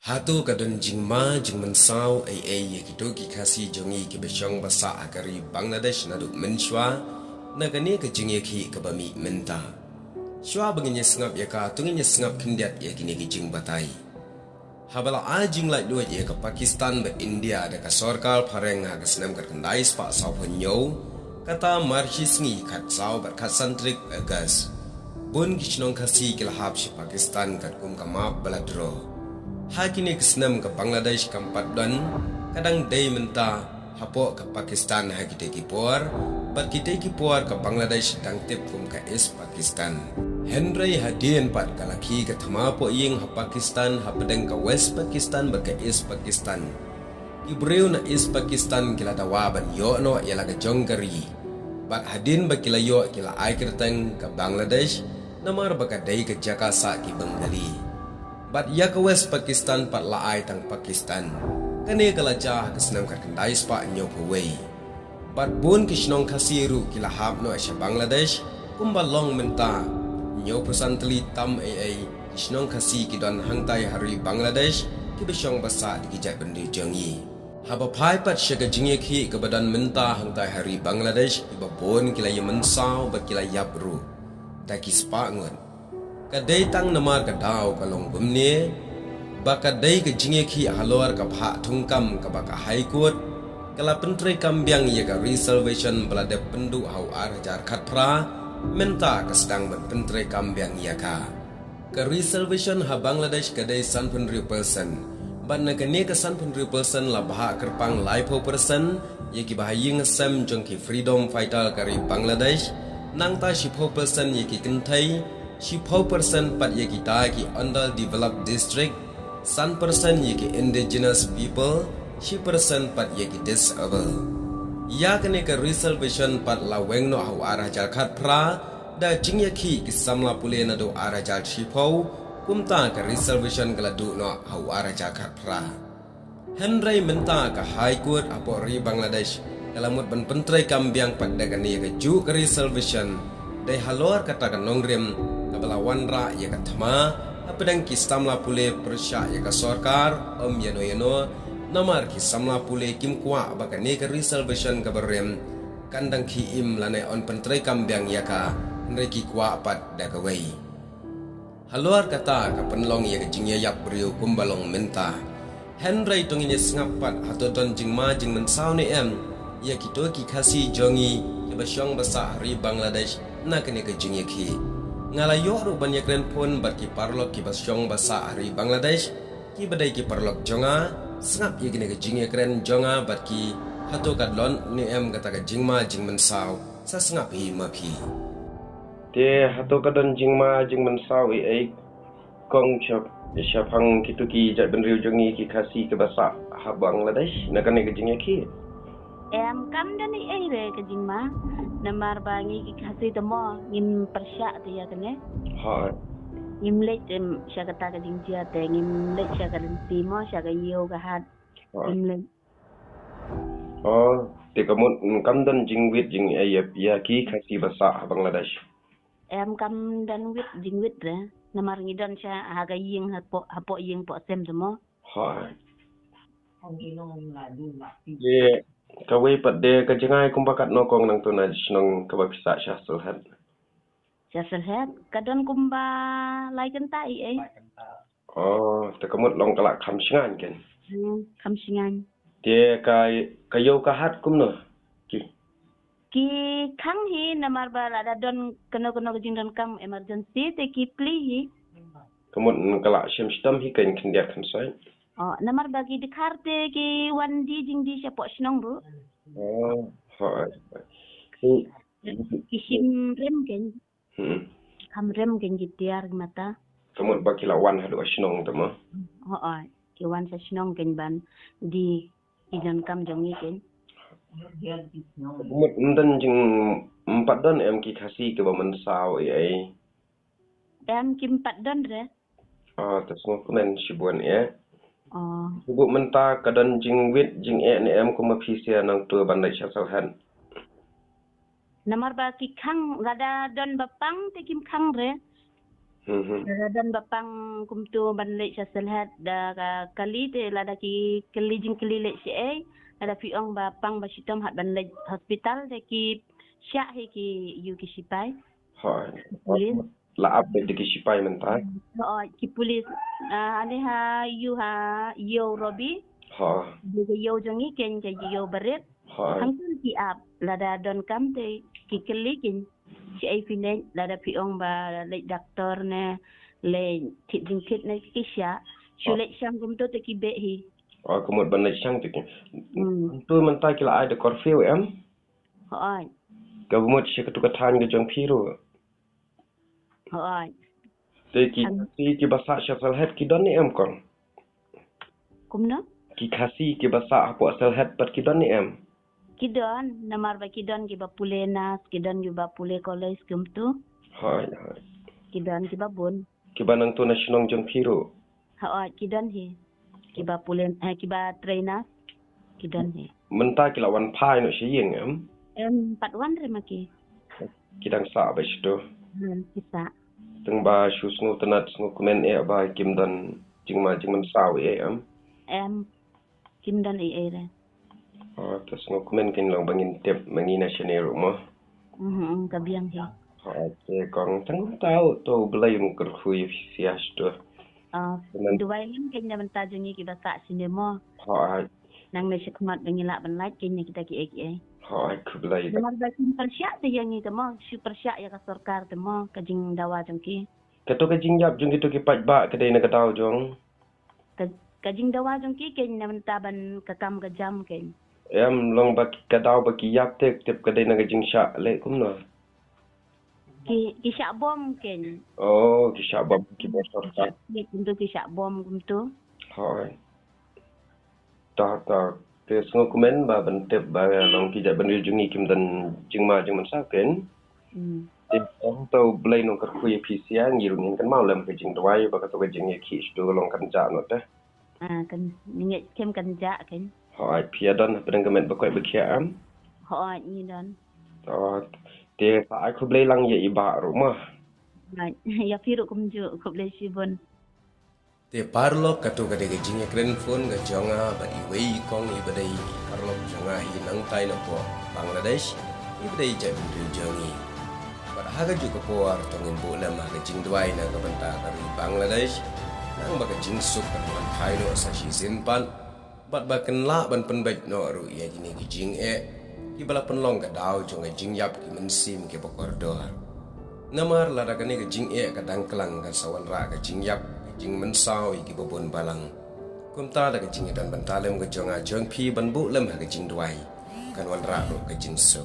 Hatu kadon jingma jingman sao ai ye kido ki kasi jongi ki besyong basa akari Bangladesh nadu menshwa nagani ke jingye ki kabami menta. Shwa banginya sengap ya ka tunginya sengap kendiat ya kini ki jing batai. Habala ajing lai luat ya ke Pakistan be India da ka sorkal pareng ha kesenam kat kendai spa sao penyo kata marhis ngi kat sao bat kat santrik agas. Bun kishnong kasi kilahap si Pakistan kat kum kamap baladro. Hakini kesenam ke Bangladesh kampat dan kadang day menta hapo ke Pakistan hakite kipuar bat kite kipuar ke Bangladesh dang tip kum ka is Pakistan. Henry hadian pat kalaki ke thama po ying ha Pakistan ha pedeng ke West Pakistan bat ke is Pakistan. Ibreu na is Pakistan kila dawaban yo no yala ke jonggari. Bat hadin bakila yo kila aikirteng ke Bangladesh namar baka day ke Jakarta ki Bengali. Bat ya ke West Pakistan pat laai tang Pakistan. Kane kalajah kesenam kat kendai spa nyo peway. Bat bun kisnong kasiru kila hap no asya Bangladesh kumbalong menta nyo persantli tam kisnong kasi kidon hangtai hari Bangladesh kibesyong basa dikijat bendi jongi. Haba pai pat syaga jingye ki kebadan menta hangtai hari Bangladesh iba bun kila yemensau bat kila yapru. Taki spa ngon. Kadai tang namar kadau kalong bumne bakadai ke jingye ki halor ka bha thungkam ka baka high court kala pentre kambyang ye ka reservation balade pendu hau ar hajar khatpra menta ka sedang ban pentre kambyang ye ka reservation ha Bangladesh kadai san penri person ban na kane ka san penri person la bha kerpang life person ye ki bahaying sam jong ki freedom fighter kari Bangladesh nang ta shipho person ye ki kenthai 10% pat ye kita ki underdeveloped district, 1% ye ki indigenous people, 10% pat ye ki disabled. Ya kene ke reservation pat la weng no hau arah jal khat pra da jing ye ki samla pule na do arah jal shipau kumta ke reservation kala du no hau arah jal khat pra. Henry menta ke high court apo ri Bangladesh kalamut ban pentrai kambyang pat da kene ke ju ke reservation dai halor kata kan nongrem kabala wanra ya kathama apedang ki samla pule persya ya ka sarkar yano namar ki samla pule kim kwa bakane ka reservation ka berem kandang ki im lane on pentrai kambyang ya ka nreki kwa pat da ka wei halor kata ka penlong ya ka jingya yap brio kumbalong menta Henry tonginya sengapat hatoton jingma jing mensau ne em ya kito ki kasi jongi ya basyong basa hari Bangladesh na kene ke jingye ki ngalayo ru banyak ren pun bat ki parlok ki basyong basa hari Bangladesh ki badai ki parlok jonga sengap ye kene ke jingye kren jonga bat ki hato kadlon ni em kata ke jingma jing mensau sa sengap hi ma phi te hato kadon jingma jing mensau ai kong chap syapang kituki jat benriu jongi ki kasi ke basa ha Bangladesh na kene ke jingye ki Em kam dan ni re ke jingma namar bangi ki khasi tamo ngim persya te ya kene ha ngim lek sya kata ke jingjia te ngim lek sya ka timo sya ka yo ka hat ngim lek oh te kamun kam dan jingwit jing ayap ya ki kasi basa Bangladesh em kam dan wit jingwit re namar ngidon sya ha ka ying hapo ying po sem tamo ha ye kawai pada kejengai kumpakat nokong nang tunai senong kebabisa syahsulhat. sya selhat kadon kumba lai kenta Oh, tekamut long kalak kamsingan kan. kam singan Dia kayo kahat kumno. ki khang hi namar ba la don keno ke jingdon kam emergency te ki pli hi Kamut kalak syam hi kan kendiat kan sai. oh namar bagi dikharte ki wandi jingdi sya po snong ru Oh, ha. kisim rem ken kam rem ken jitiar mata Kamut bakilawan hadu asnong tama. oh ki wan sa snong ken ban di ijon kam jongi ken Kamut ndan jing 4 don em ki kasi ke bamen saw ai. em kim pat don re Ah, tasmo kumen sibuan ya. oh Ibu menta kadan jing wit jing ni em kuma phisia nang tu bandai syahsulhat. namar ba ki khang gada don bapang te kim khang re Dan bapang kumtu banlek sa selhat da kali te lada ki keli jing keli lek si ada fiong bapang basitom hat banlek hospital de ki syak he ki yu ki sipai Hai. polis La up de ki sipai mentai. ki polis ane ha yu ha yo robi Ha. de yo jongi ken ke yo beret Hai. hang ki ap lada don kam te ki keli kin si ai finek lada fiong ba lek doktor ne le thit jing thit ne ki sya Sulit siyang kumto te ki be hi. Kumut banlek sang tu ki. Tu mentai ki la ai de korfiu em. Hoai. Gabumut si ketukatan ke jong piru. Hoai. Te ki basak syasal het ki don ni em kong. Kumno? Ki kasi ki basak apa asal het pat ki don ni em. Kidon, namar ba kidon ki ba pule nas, kidon ki ba pule kolej kumtu. Hai. Kidon ki ba bun. Ki banang tu nasionong jong piru. Hoai, kidon hi. Ki ba pule ki ba trainas. Kidon hi. Mentai ki lawan pai no si yeng em. Patwan re maki. Kidang sa ba situ. Kita. Teng ba shu sngu tenat sngu komen ba kim dan jing man saw em. Kim dan re. Terus sngu komen kin long bangin tep mangi nasional rumah. Kabiang hi. Okey, kong tengok tahu tu belai mungkin kui sias tu. Dua yang kenya benta jungi kita sak sinema. Hai. Nang nasi kemat bengilak benlait kenya kita ki. Hai, ku belai. Namar ba super syak te yang ni temo, super syak ya ka sarkar temo kajing dawa jongki. Kato ka jingjap jung gitu ki pat ba kedai nak tahu jong. Kajing dawa jongki kenya benta ban kakam kajam ken. Em long ba ka tahu ba ki yap tek tep kedai nak jing syak le kum no. Ki syak bom ken. Oh, ki syak ba ki bosor ka. Ni kuntu ki syak bom kumtu. Hai. Tak. Te sngu komen ba bentep ba long ki jak benil jungi kim dan jing man sa ken. Te tahu belai no ker kui pisiang ngirungin kan mau lem ke jing dawai ba ka to jing ki stu long kan ja no teh. Kan ninget kem kan ja ken. Hai, piadan pedang kemet bakoi bekiam. Hai ni dan. Te sa aku belai lang ye iba rumah. Ya firu kumju ko ble sibon. Te parlo katu ka de jing kren phone ga jonga ba i wei kong i badai parlo jonga hi nang tai lo po Bangladesh i badai ja bu jongi. Pada haga juga po ar tongin bola ma ga jing duai na ga banta dari Bangladesh nang ba ga jing suk ka man thai no sa shi simpan bat ba ken la ban pen bai no ru ya jini gi jing i bala pen long ga dau jonga jing yap ki men sim ke bokor do. Namar la daga ne ga jing ka dang klang ga sawan ra ga jing yap jing mensaw iki bobon balang kumta daga jing dan bantalem ga jonga jong pi ban bu lem ga jing duai kan wan ra ro ga jing suk